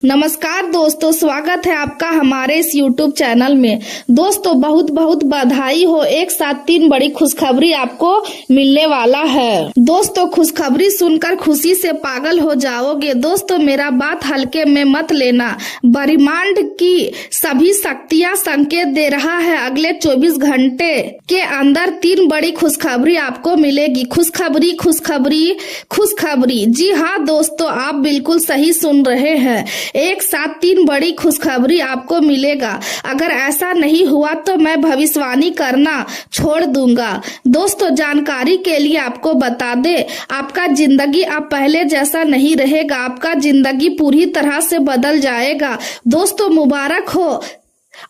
नमस्कार दोस्तों, स्वागत है आपका हमारे इस YouTube चैनल में। दोस्तों बहुत बहुत बधाई हो, एक साथ 3 बड़ी खुशखबरी आपको मिलने वाला है। दोस्तों खुशखबरी सुनकर खुशी से पागल हो जाओगे। दोस्तों मेरा बात हल्के में मत लेना, ब्रह्मांड की सभी शक्तियां संकेत दे रहा है अगले 24 घंटे के अंदर 3 बड़ी खुशखबरी आपको मिलेगी। खुशखबरी खुशखबरी खुशखबरी, जी हाँ दोस्तों, आप बिल्कुल सही सुन रहे हैं। एक साथ 3 बड़ी खुशखबरी आपको मिलेगा। अगर ऐसा नहीं हुआ तो मैं भविष्यवाणी करना छोड़ दूंगा। दोस्तों जानकारी के लिए आपको बता दे, आपका जिंदगी अब पहले जैसा नहीं रहेगा, आपका जिंदगी पूरी तरह से बदल जाएगा। दोस्तों मुबारक हो,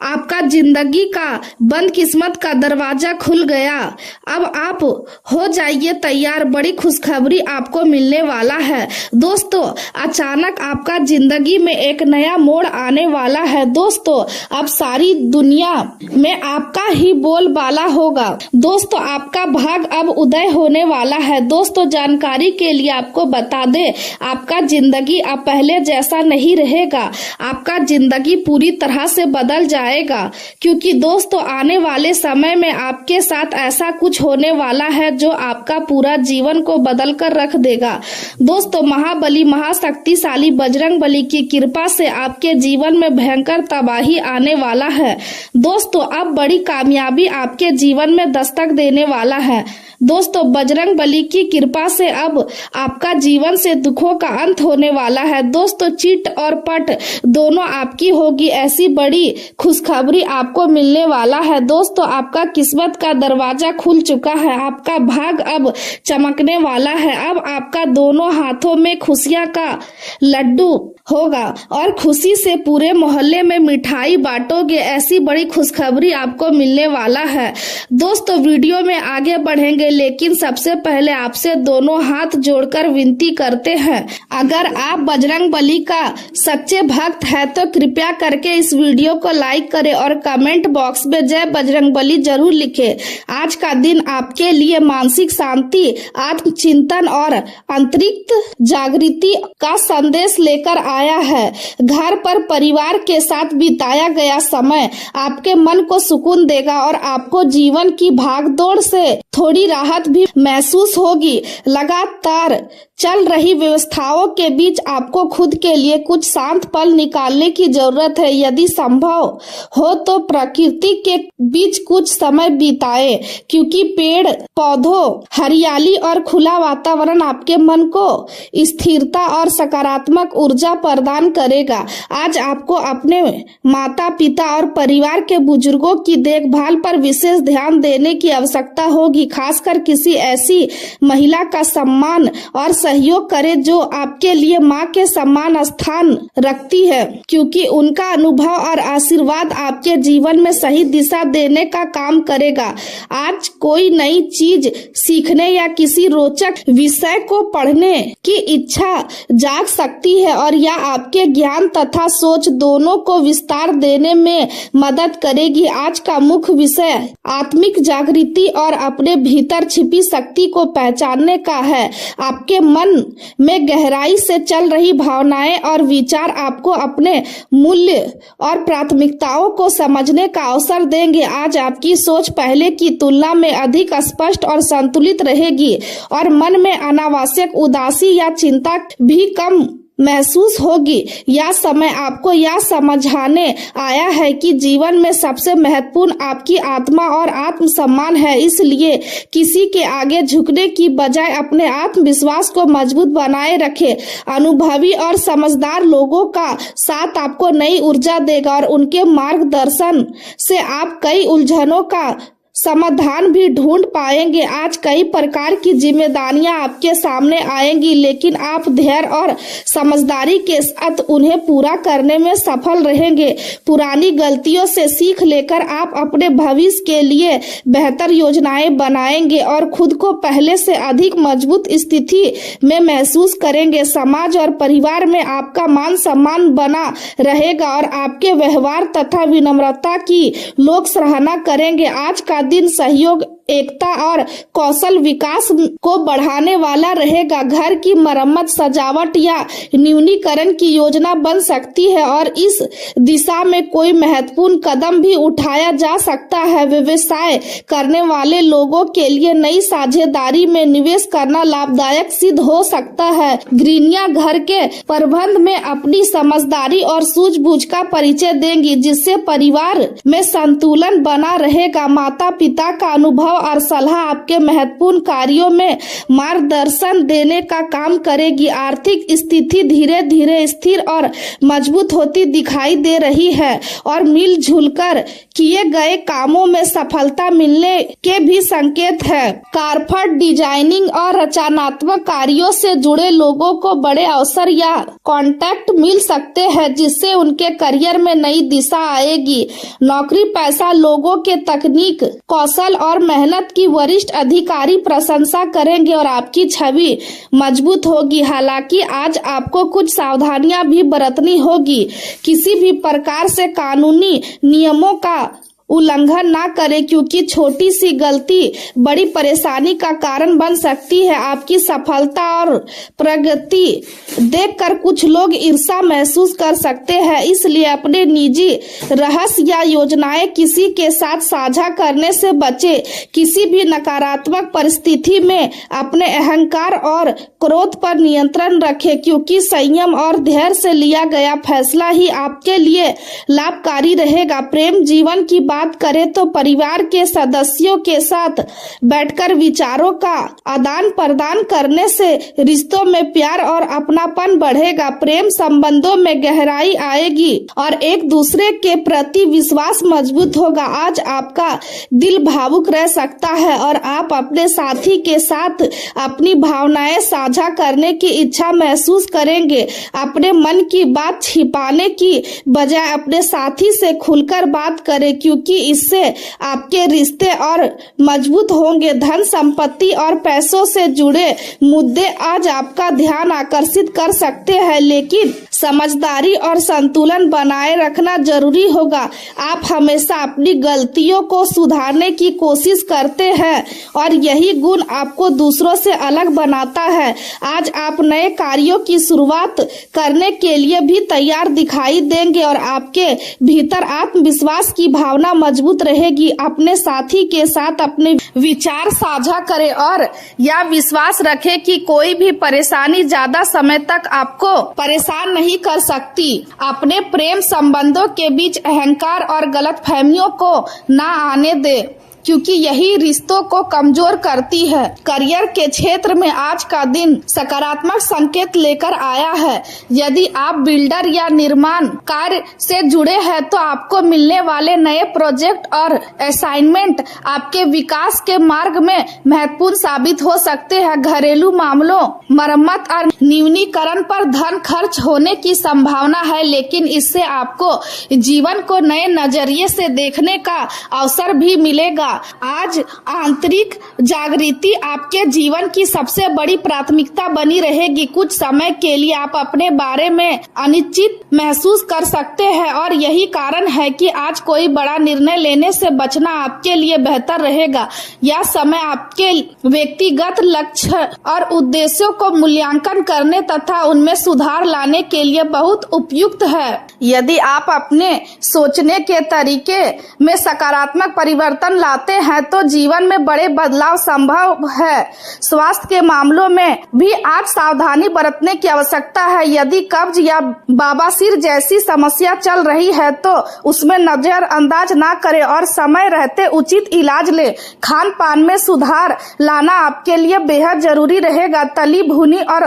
आपका जिंदगी का बंद किस्मत का दरवाजा खुल गया। अब आप हो जाइए तैयार, बड़ी खुशखबरी आपको मिलने वाला है। दोस्तों अचानक आपका जिंदगी में एक नया मोड़ आने वाला है। दोस्तों अब सारी दुनिया में आपका ही बोलबाला होगा। दोस्तों आपका भाग अब उदय होने वाला है। दोस्तों जानकारी के लिए आपको बता दे, आपका जिंदगी अब पहले जैसा नहीं रहेगा, आपका जिंदगी पूरी तरह से बदल जाएगा। क्योंकि दोस्तों आने वाले समय में आपके साथ ऐसा कुछ होने वाला है जो आपका पूरा जीवन को बदल कर रख देगा। दोस्तों महाबली महाशक्तिशाली बजरंग बली की कृपा से आपके जीवन में भयंकर तबाही आने वाला है। दोस्तों अब बड़ी कामयाबी आपके जीवन में दस्तक देने वाला है। दोस्तों बजरंग बली की कृपा से अब आपका जीवन से दुखों का अंत होने वाला है। दोस्तों चिट और पट दोनों आपकी होगी, ऐसी बड़ी खुशखबरी आपको मिलने वाला है। दोस्तों आपका किस्मत का दरवाजा खुल चुका है, आपका भाग अब चमकने वाला है। अब आपका दोनों हाथों में खुशियां का लड्डू होगा और खुशी से पूरे मोहल्ले में मिठाई बांटोगे, ऐसी बड़ी खुशखबरी आपको मिलने वाला है। दोस्तों वीडियो में आगे बढ़ेंगे, लेकिन सबसे पहले आपसे दोनों हाथ जोड़कर विनती करते हैं, अगर आप बजरंग बली का सच्चे भक्त है तो कृपया करके इस वीडियो को लाइक करें और कमेंट बॉक्स में जय बजरंग बली जरूर लिखें। आज का दिन आपके लिए मानसिक शांति, आत्मचिंतन और आंतरिक जागृति का संदेश लेकर आया है। घर पर परिवार के साथ बिताया गया समय आपके मन को सुकून देगा और आपको जीवन की भागदौड़ से थोड़ी राहत भी महसूस होगी। लगातार चल रही व्यवस्थाओं के बीच आपको खुद के लिए कुछ शांत पल निकालने की जरूरत है। यदि संभव हो तो प्रकृति के बीच कुछ समय बिताएं, क्योंकि पेड़ पौधों, हरियाली और खुला वातावरण आपके मन को स्थिरता और सकारात्मक ऊर्जा प्रदान करेगा। आज आपको अपने माता पिता और परिवार के बुजुर्गों की देखभाल पर विशेष ध्यान देने की आवश्यकता होगी। खासकर किसी ऐसी महिला का सम्मान और सहयोग करें जो आपके लिए माँ के समान स्थान रखती है, क्योंकि उनका अनुभव और आशीर्वाद आपके जीवन में सही दिशा देने का काम करेगा। आज कोई नई चीज सीखने या किसी रोचक विषय को पढ़ने की इच्छा जाग सकती है और यह आपके ज्ञान तथा सोच दोनों को विस्तार देने में मदद करेगी। आज का मुख्य विषय आत्मिक जागृति और अपने भीतर छिपी शक्ति को पहचानने का है। आपके मन में गहराई से चल रही भावनाएं और विचार आपको अपने मूल्य और प्राथमिकताओं को समझने का अवसर देंगे। आज आपकी सोच पहले की तुलना में अधिक स्पष्ट और संतुलित रहेगी और मन में अनावश्यक उदासी या चिंता भी कम महसूस होगी। यह समय आपको यह समझाने आया है कि जीवन में सबसे महत्वपूर्ण आपकी आत्मा और आत्मसम्मान है। इसलिए किसी के आगे झुकने की बजाय अपने आत्मविश्वास को मजबूत बनाए रखें। अनुभवी और समझदार लोगों का साथ आपको नई ऊर्जा देगा और उनके मार्गदर्शन से आप कई उलझनों का समाधान भी ढूंढ पाएंगे। आज कई प्रकार की जिम्मेदारियां आपके सामने आएंगी, लेकिन आप धैर्य और समझदारी के साथ उन्हें पूरा करने में सफल रहेंगे। पुरानी गलतियों से सीख लेकर आप अपने भविष्य के लिए बेहतर योजनाएं बनाएंगे और खुद को पहले से अधिक मजबूत स्थिति में महसूस करेंगे। समाज और परिवार में आपका मान सम्मान बना रहेगा और आपके व्यवहार तथा विनम्रता की लोग सराहना करेंगे। आज का दिन सहयोग एकता और कौशल विकास को बढ़ाने वाला रहेगा। घर की मरम्मत, सजावट या न्यूनीकरण की योजना बन सकती है और इस दिशा में कोई महत्वपूर्ण कदम भी उठाया जा सकता है। व्यवसाय करने वाले लोगों के लिए नई साझेदारी में निवेश करना लाभदायक सिद्ध हो सकता है। गृहिणियां घर के प्रबंधन में अपनी समझदारी और सूझबूझ का परिचय देंगी, जिससे परिवार में संतुलन बना रहेगा। माता पिता का अनुभव और सलाह आपके महत्वपूर्ण कार्यों में मार्गदर्शन देने का काम करेगी। आर्थिक स्थिति धीरे धीरे स्थिर और मजबूत होती दिखाई दे रही है और मिलजुल कर किए गए कामों में सफलता मिलने के भी संकेत है। कारपेट डिजाइनिंग और रचनात्मक कार्यों से जुड़े लोगों को बड़े अवसर या कॉन्टैक्ट मिल सकते हैं, जिससे उनके करियर में नई दिशा आएगी। नौकरी पेशा लोगों के तकनीक, कौशल और मेहनत की वरिष्ठ अधिकारी प्रशंसा करेंगे और आपकी छवि मजबूत होगी। हालांकि आज आपको कुछ सावधानियां भी बरतनी होगी। किसी भी प्रकार से कानूनी नियमों का उल्लंघन ना करें, क्योंकि छोटी सी गलती बड़ी परेशानी का कारण बन सकती है। आपकी सफलता और प्रगति देखकर कुछ लोग ईर्ष्या महसूस कर सकते हैं, इसलिए अपने निजी रहस्य या योजनाएं किसी के साथ साझा करने से बचें। किसी भी नकारात्मक परिस्थिति में अपने अहंकार और क्रोध पर नियंत्रण रखें, क्योंकि संयम और धैर्य से लिया गया फैसला ही आपके लिए लाभकारी रहेगा। प्रेम जीवन की बात करें तो परिवार के सदस्यों के साथ बैठकर विचारों का आदान प्रदान करने से रिश्तों में प्यार और अपनापन बढ़ेगा। प्रेम संबंधों में गहराई आएगी और एक दूसरे के प्रति विश्वास मजबूत होगा। आज आपका दिल भावुक रह सकता है और आप अपने साथी के साथ अपनी भावनाएं साझा करने की इच्छा महसूस करेंगे। अपने मन की बात छिपाने की बजाय अपने साथी से खुलकर बात करें, क्योंकि इससे आपके रिश्ते और मजबूत होंगे। धन संपत्ति और पैसों से जुड़े मुद्दे आज आपका ध्यान आकर्षित कर सकते हैं, लेकिन समझदारी और संतुलन बनाए रखना जरूरी होगा। आप हमेशा अपनी गलतियों को सुधारने की कोशिश करते हैं और यही गुण आपको दूसरों से अलग बनाता है। आज आप नए कार्यों की शुरुआत करने के लिए भी तैयार दिखाई देंगे और आपके भीतर आत्मविश्वास की भावना मजबूत रहेगी। अपने साथी के साथ अपने विचार साझा करें और यह विश्वास रखें कि कोई भी परेशानी ज्यादा समय तक आपको परेशान नहीं कर सकती। अपने प्रेम संबंधों के बीच अहंकार और गलतफहमियों को ना आने दे, क्योंकि यही रिश्तों को कमजोर करती है। करियर के क्षेत्र में आज का दिन सकारात्मक संकेत लेकर आया है। यदि आप बिल्डर या निर्माण कार्य से जुड़े हैं तो आपको मिलने वाले नए प्रोजेक्ट और असाइनमेंट आपके विकास के मार्ग में महत्वपूर्ण साबित हो सकते हैं। घरेलू मामलों, मरम्मत और न्यूनीकरण पर धन खर्च होने की संभावना है, लेकिन इससे आपको जीवन को नए नजरिए से देखने का अवसर भी मिलेगा। आज आंतरिक जागृति आपके जीवन की सबसे बड़ी प्राथमिकता बनी रहेगी। कुछ समय के लिए आप अपने बारे में अनिश्चित महसूस कर सकते हैं और यही कारण है कि आज कोई बड़ा निर्णय लेने से बचना आपके लिए बेहतर रहेगा। यह समय आपके व्यक्तिगत लक्ष्य और उद्देश्यों को मूल्यांकन करने तथा उनमें सुधार लाने के लिए बहुत उपयुक्त है। यदि आप अपने सोचने के तरीके में सकारात्मक परिवर्तन लाते हैं तो जीवन में बड़े बदलाव संभव है। स्वास्थ्य के मामलों में भी आज सावधानी बरतने की आवश्यकता है। यदि कब्ज या बवासीर जैसी समस्या चल रही है तो उसमें नजरअंदाज ना करें और समय रहते उचित इलाज ले। खान पान में सुधार लाना आपके लिए बेहद जरूरी रहेगा। तली भुनी और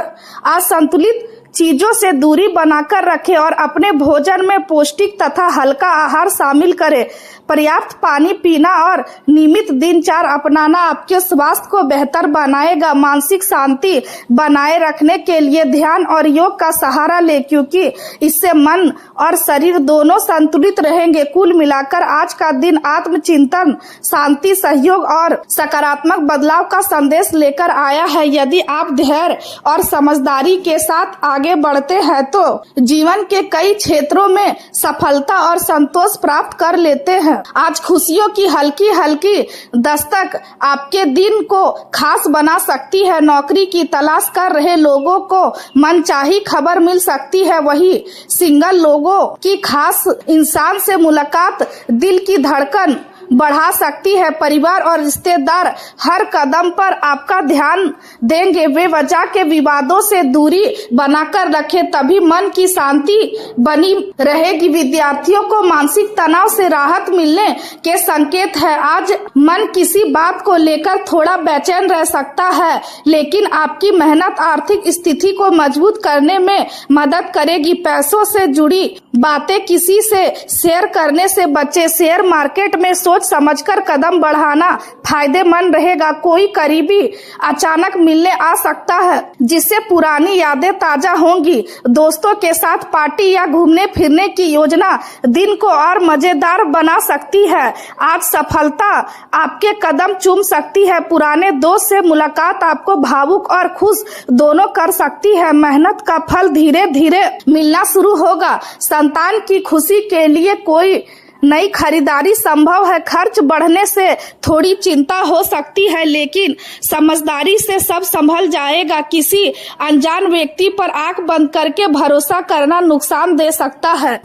असंतुलित चीजों से दूरी बनाकर रखें और अपने भोजन में पौष्टिक तथा हल्का आहार शामिल करें। पर्याप्त पानी पीना और नियमित दिनचर्या अपनाना आपके स्वास्थ्य को बेहतर बनाएगा। मानसिक शांति बनाए रखने के लिए ध्यान और योग का सहारा ले, क्योंकि इससे मन और शरीर दोनों संतुलित रहेंगे। कुल मिलाकर आज का दिन आत्मचिंतन, शांति, सहयोग और सकारात्मक बदलाव का संदेश लेकर आया है। यदि आप धैर्य और समझदारी के साथ आगे आगे बढ़ते हैं तो जीवन के कई क्षेत्रों में सफलता और संतोष प्राप्त कर लेते हैं। आज खुशियों की हल्की हल्की दस्तक आपके दिन को खास बना सकती है। नौकरी की तलाश कर रहे लोगों को मनचाही खबर मिल सकती है। वही सिंगल लोगों की खास इंसान से मुलाकात दिल की धड़कन बढ़ा सकती है। परिवार और रिश्तेदार हर कदम पर आपका ध्यान देंगे। बेवजह के विवादों से दूरी बनाकर रखें, तभी मन की शांति बनी रहेगी। विद्यार्थियों को मानसिक तनाव से राहत मिलने के संकेत है। आज मन किसी बात को लेकर थोड़ा बेचैन रह सकता है, लेकिन आपकी मेहनत आर्थिक स्थिति को मजबूत करने में मदद करेगी। पैसों से जुड़ी बातें किसी से शेयर करने से बचे। शेयर मार्केट में सोच समझकर कदम बढ़ाना फायदेमंद रहेगा। कोई करीबी अचानक मिलने आ सकता है, जिससे पुरानी यादें ताजा होंगी। दोस्तों के साथ पार्टी या घूमने फिरने की योजना दिन को और मजेदार बना सकती है। आज सफलता आपके कदम चूम सकती है। पुराने दोस्त से मुलाकात आपको भावुक और खुश दोनों कर सकती है। मेहनत का फल धीरे धीरे मिलना शुरू होगा। संतान की खुशी के लिए कोई नई खरीदारी संभव है। खर्च बढ़ने से थोड़ी चिंता हो सकती है, लेकिन समझदारी से सब संभल जाएगा। किसी अनजान व्यक्ति पर आंख बंद करके भरोसा करना नुकसान दे सकता है।